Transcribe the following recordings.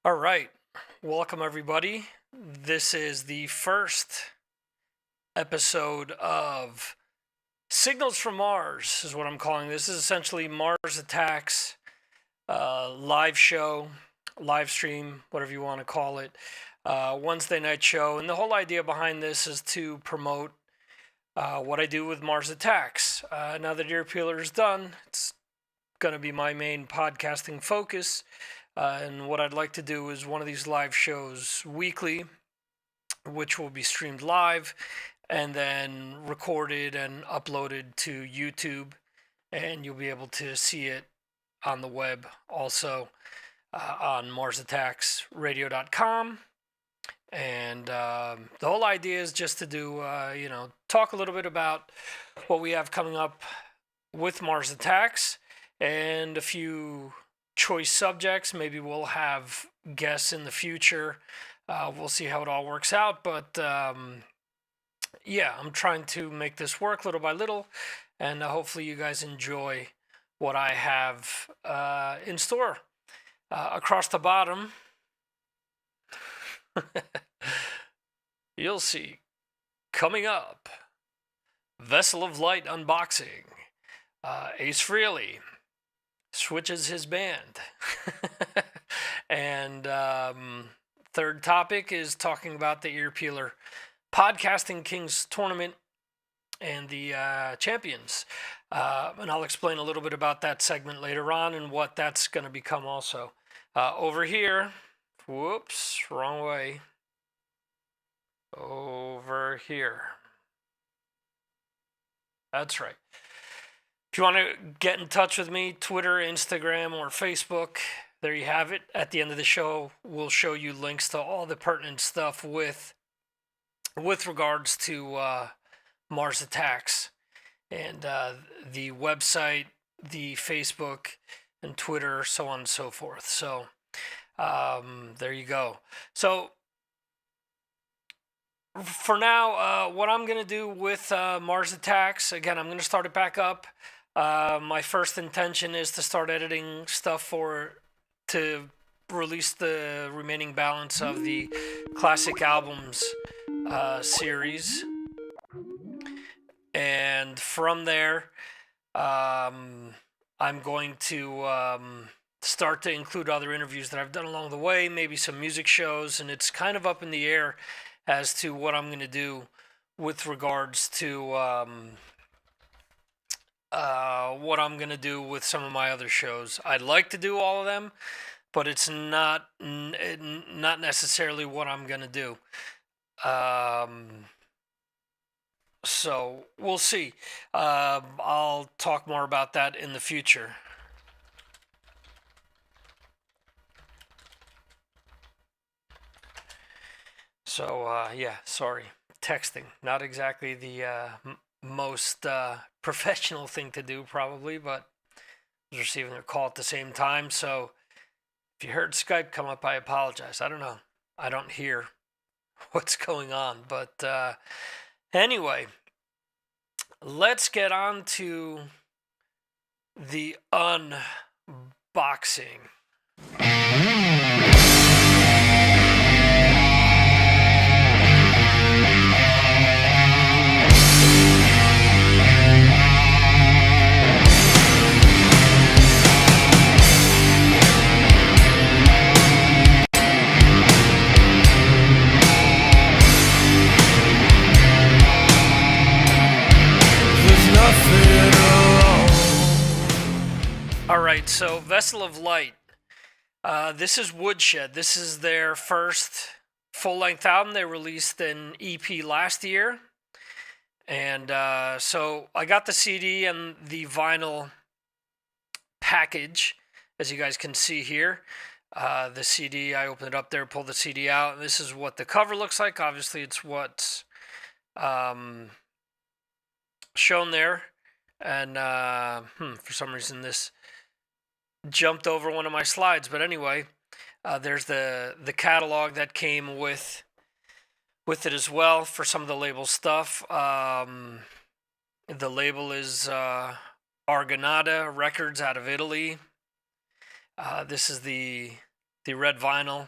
All right. Welcome, everybody. This is the first episode of Signals from Mars, is what I'm calling this. This is essentially Mars Attacks, live show, live stream, whatever you want to call it, Wednesday night show. And the whole idea behind this is to promote what I do with Mars Attacks. Now that Ear Peeler is done, it's going to be my main podcasting focus. And what I'd like to do is one of these live shows weekly, which will be streamed live and then recorded and uploaded to YouTube. And you'll be able to see it on the web also on MarsAttacksRadio.com. And the whole idea is just to do, talk a little bit about what we have coming up with Mars Attacks and a few choice subjects. Maybe we'll have guests in the future. We'll see how it all works out. But I'm trying to make this work little by little. And hopefully you guys enjoy what I have in store. Across the bottom, you'll see coming up, Vessel of Light unboxing. Ace Frehley switches his band. And third topic is talking about the Ear Peeler Podcasting Kings Tournament and the champions. And I'll explain a little bit about that segment later on and what that's going to become also. Over here, whoops, wrong way. Over here. That's right. If you want to get in touch with me, Twitter, Instagram, or Facebook, there you have it. At the end of the show, we'll show you links to all the pertinent stuff with regards to Mars Attacks and the website, the Facebook, and Twitter, so on and so forth. So there you go. So for now, what I'm going to do with Mars Attacks, again, I'm going to start it back up. My first intention is to start editing stuff to release the remaining balance of the classic albums series. And from there, I'm going to start to include other interviews that I've done along the way, maybe some music shows, and it's kind of up in the air as to what I'm going to do with regards to what I'm going to do with some of my other shows. I'd like to do all of them, but it's not necessarily what I'm going to do. So we'll see. I'll talk more about that in the future. So, sorry. Texting. Not exactly the most professional thing to do, probably, but I was receiving a call at the same time. So if you heard Skype come up, I apologize. I don't know. I don't hear what's going on. But anyway, let's get on to the unboxing. All right, so Vessel of Light. This is Woodshed. This is their first full-length album. They released an EP last year. And so I got the CD and the vinyl package, as you guys can see here. The CD, I opened it up there, pulled the CD out, and this is what the cover looks like. Obviously, it's what's shown there. And for some reason, this jumped over one of my slides, but anyway, there's the catalog that came with it as well for some of the label stuff. The label is Argonada Records out of Italy. This is the the red vinyl,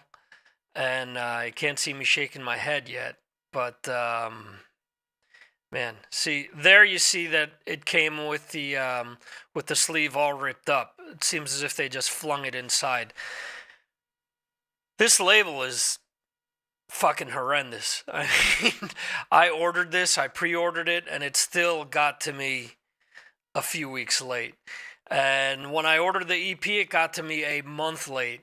and you can't see me shaking my head yet, but man, see there you see that it came with the sleeve all ripped up. It seems as if they just flung it inside. This label is fucking horrendous. I mean, I ordered this, I pre-ordered it, and it still got to me a few weeks late. And when I ordered the EP, it got to me a month late.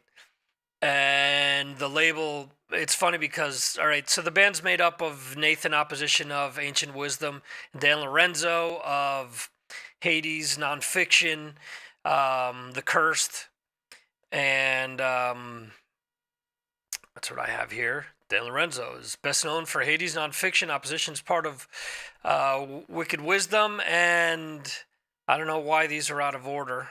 And the label, it's funny because, all right, so the band's made up of Nathan Opposition of Ancient Wisdom, Dan Lorenzo of Hades Nonfiction, The Cursed, and that's what I have here. Dan Lorenzo is best known for Hades Nonfiction. Opposition's part of Wicked Wisdom, and I don't know why these are out of order.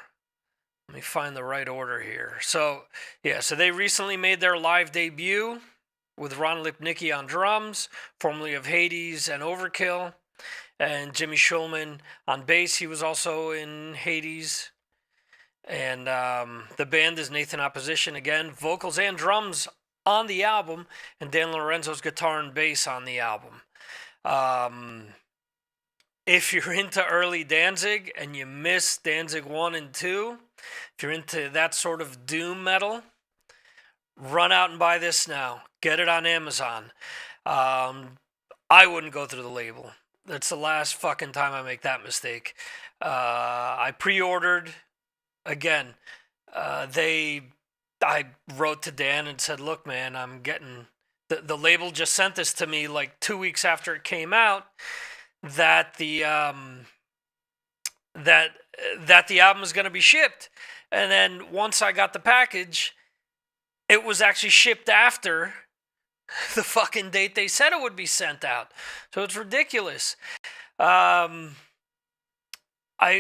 Let me find the right order here. So, yeah, so they recently made their live debut with Ron Lipnicki on drums, formerly of Hades and Overkill, and Jimmy Schulman on bass. He was also in Hades. And the band is Nathan Opposition again, vocals and drums on the album, and Dan Lorenzo's guitar and bass on the album. If you're into early Danzig and you miss Danzig 1 and 2, if you're into that sort of doom metal, run out and buy this now. Get it on Amazon. I wouldn't go through the label. That's the last fucking time I make that mistake. I pre-ordered. Again, I wrote to Dan and said, look, man, I'm getting... The label just sent this to me like 2 weeks after it came out, that the album is going to be shipped. And then once I got the package, it was actually shipped after the fucking date they said it would be sent out. So it's ridiculous. I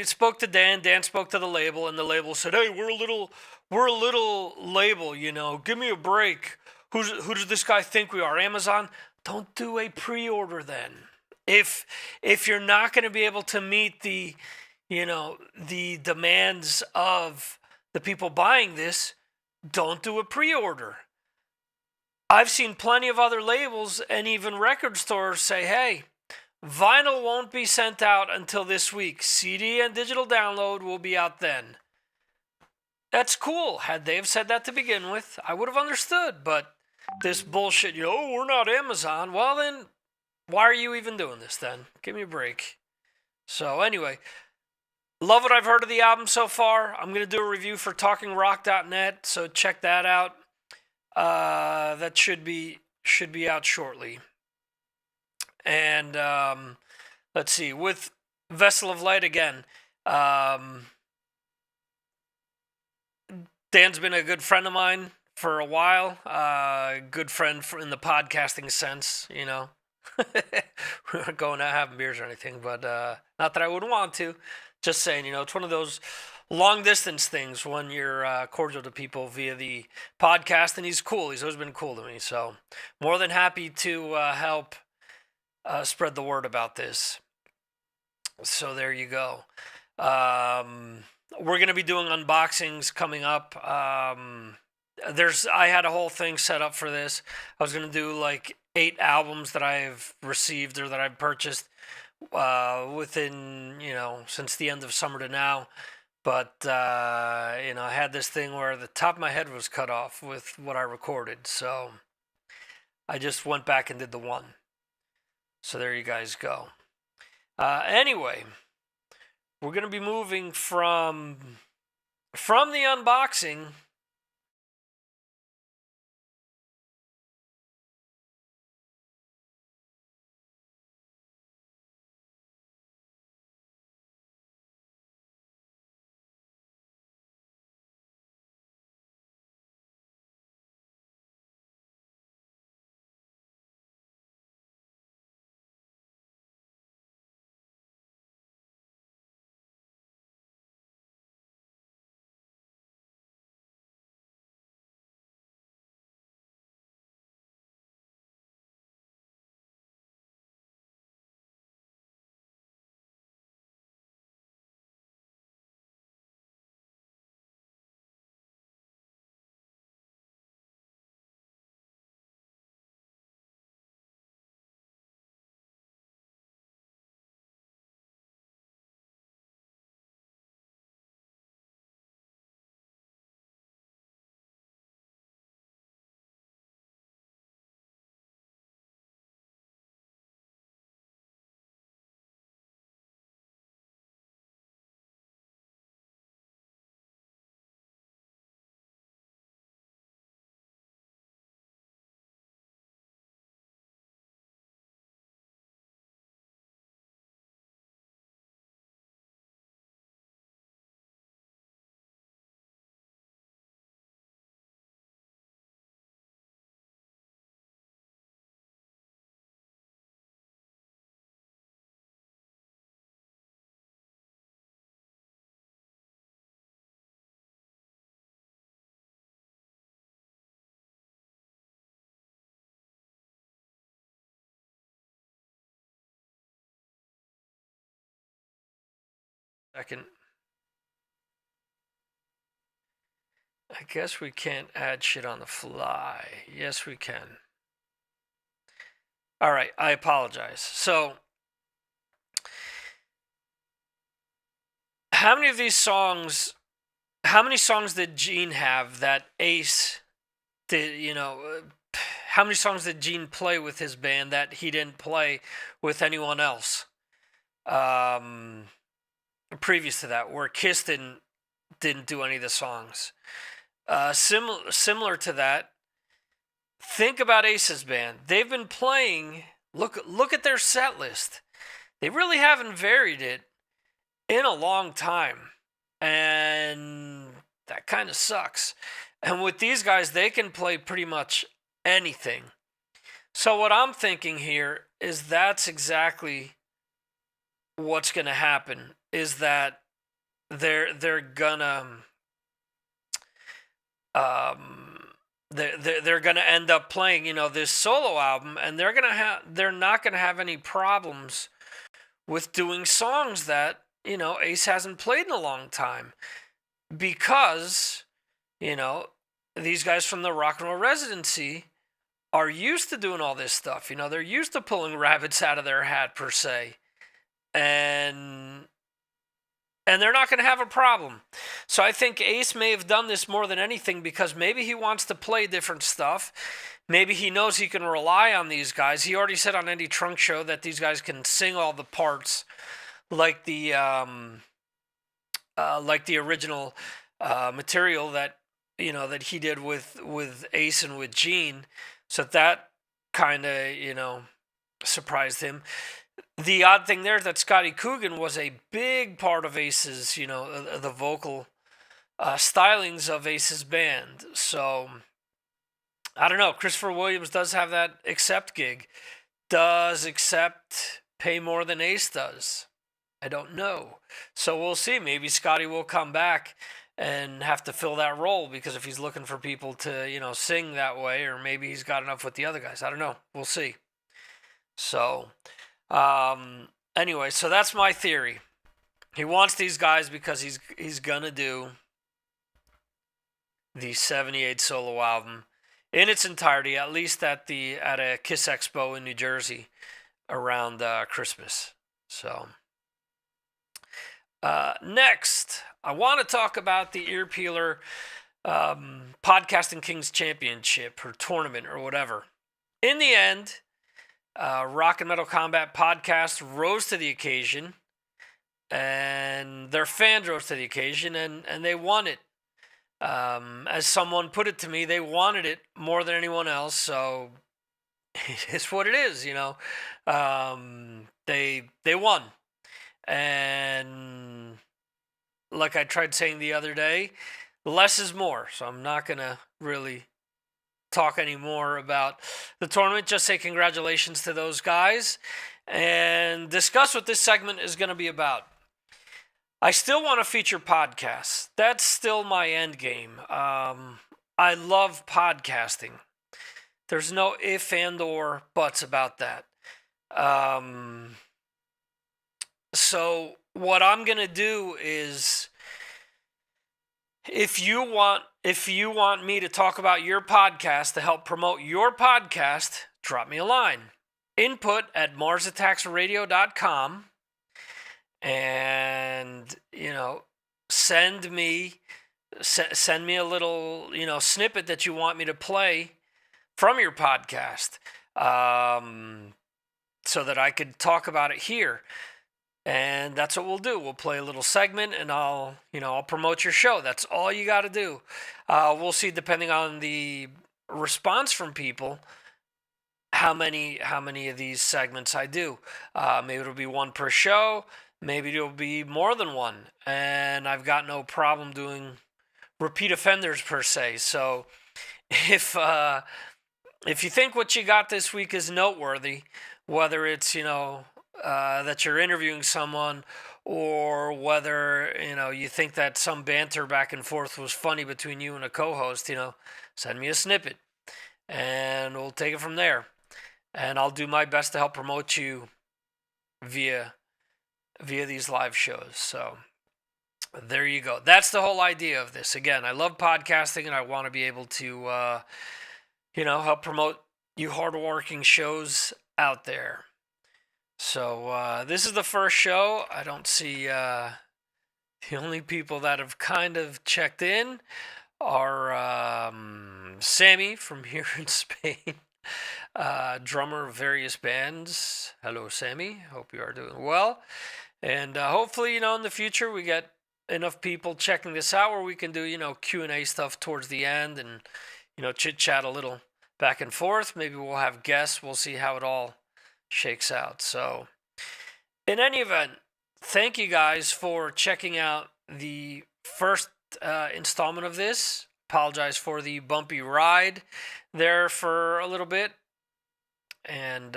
spoke to Dan. Dan spoke to the label, and the label said, "Hey, we're a little label, you know. Give me a break. Who does this guy think we are? Amazon? Don't do a pre-order then. If you're not going to be able to meet the demands of the people buying this, don't do a pre-order." I've seen plenty of other labels and even record stores say, "Hey, vinyl won't be sent out until this week. CD and digital download will be out then." That's cool. Had they have said that to begin with, I would have understood. But this bullshit, we're not Amazon. Well, then, why are you even doing this then? Give me a break. So anyway, love what I've heard of the album so far. I'm going to do a review for talkingrock.net, so check that out. That should be out shortly. And let's see, with Vessel of Light again, Dan's been a good friend of mine for a while. Good friend in the podcasting sense, We're not going out having beers or anything, but not that I would want to. Just saying, it's one of those long distance things when you're cordial to people via the podcast, and he's cool. He's always been cool to me. So more than happy to help spread the word about this. So there you go. We're going to be doing unboxings coming up. I had a whole thing set up for this. I was going to do like 8 albums that I've received or that I've purchased within, since the end of summer to now. But, I had this thing where the top of my head was cut off with what I recorded. So I just went back and did the one. So there you guys go. Anyway, we're going to be moving from the unboxing Second. I guess we can't add shit on the fly. Yes, we can. All right, I apologize. So, how many songs did Gene have that Ace did, how many songs did Gene play with his band that he didn't play with anyone else? Previous to that, where Kiss didn't do any of the songs. Similar to that, think about Ace's band. They've been playing. Look at their set list. They really haven't varied it in a long time, and that kind of sucks. And with these guys, they can play pretty much anything. So what I'm thinking here is that's exactly what's going to happen. Is that they're gonna they're gonna end up playing this solo album, and they're not gonna have any problems with doing songs that Ace hasn't played in a long time, because these guys from the Rock and Roll Residency are used to doing all this stuff. They're used to pulling rabbits out of their hat, per se, and they're not going to have a problem. So I think Ace may have done this more than anything because maybe he wants to play different stuff. Maybe he knows he can rely on these guys. He already said on Andy Trunk Show that these guys can sing all the parts, like the original material that that he did with Ace and with Gene. So that kind of surprised him. The odd thing there is that Scotty Coogan was a big part of Ace's, the vocal stylings of Ace's band. So, I don't know. Christopher Williams does have that Accept gig. Does Accept pay more than Ace does? I don't know. So we'll see. Maybe Scotty will come back and have to fill that role, because if he's looking for people to, sing that way, or maybe he's got enough with the other guys. I don't know. We'll see. So... anyway, so that's my theory. He wants these guys because he's gonna do the '78 solo album in its entirety, at least at a Kiss Expo in New Jersey around Christmas. So next, I want to talk about the Ear Peeler Podcasting Kings Championship or tournament or whatever. In the end, Rock and Metal Combat Podcast rose to the occasion, and their fans rose to the occasion, and they won it. As someone put it to me, they wanted it more than anyone else, so it's what it is, They won. And like I tried saying the other day, less is more, so I'm not going to really talk anymore about the tournament. Just say congratulations to those guys and discuss what this segment is going to be about. I still want to feature podcasts. That's still my end game. I love podcasting. There's no if and or buts about that. So what I'm going to do is, If you want me to talk about your podcast to help promote your podcast, drop me a line. input@MarsAttacksRadio.com, and send me a little snippet that you want me to play from your podcast, so that I could talk about it here. And that's what we'll do. We'll play a little segment, and I'll promote your show. That's all you got to do. We'll see, depending on the response from people, how many of these segments I do. Maybe it'll be one per show. Maybe it'll be more than one. And I've got no problem doing repeat offenders, per se. So if you think what you got this week is noteworthy, whether it's that you're interviewing someone, or whether you think that some banter back and forth was funny between you and a co-host, send me a snippet and we'll take it from there. And I'll do my best to help promote you via these live shows. So There you go. That's the whole idea of this. Again, I love podcasting, and I want to be able to, help promote you hardworking shows out there. So this is the first show. I don't see the only people that have kind of checked in are Sammy from here in Spain, drummer of various bands. Hello, Sammy. Hope you are doing well. And hopefully, in the future we get enough people checking this out where we can do, Q&A stuff towards the end and, chit chat a little back and forth. Maybe we'll have guests. We'll see how it all shakes out. So in any event, thank you guys for checking out the first installment of this. Apologize for the bumpy ride there for a little bit. And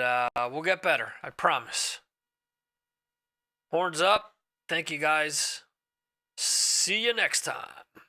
we'll get better. I promise. Horns up. Thank you guys. See you next time.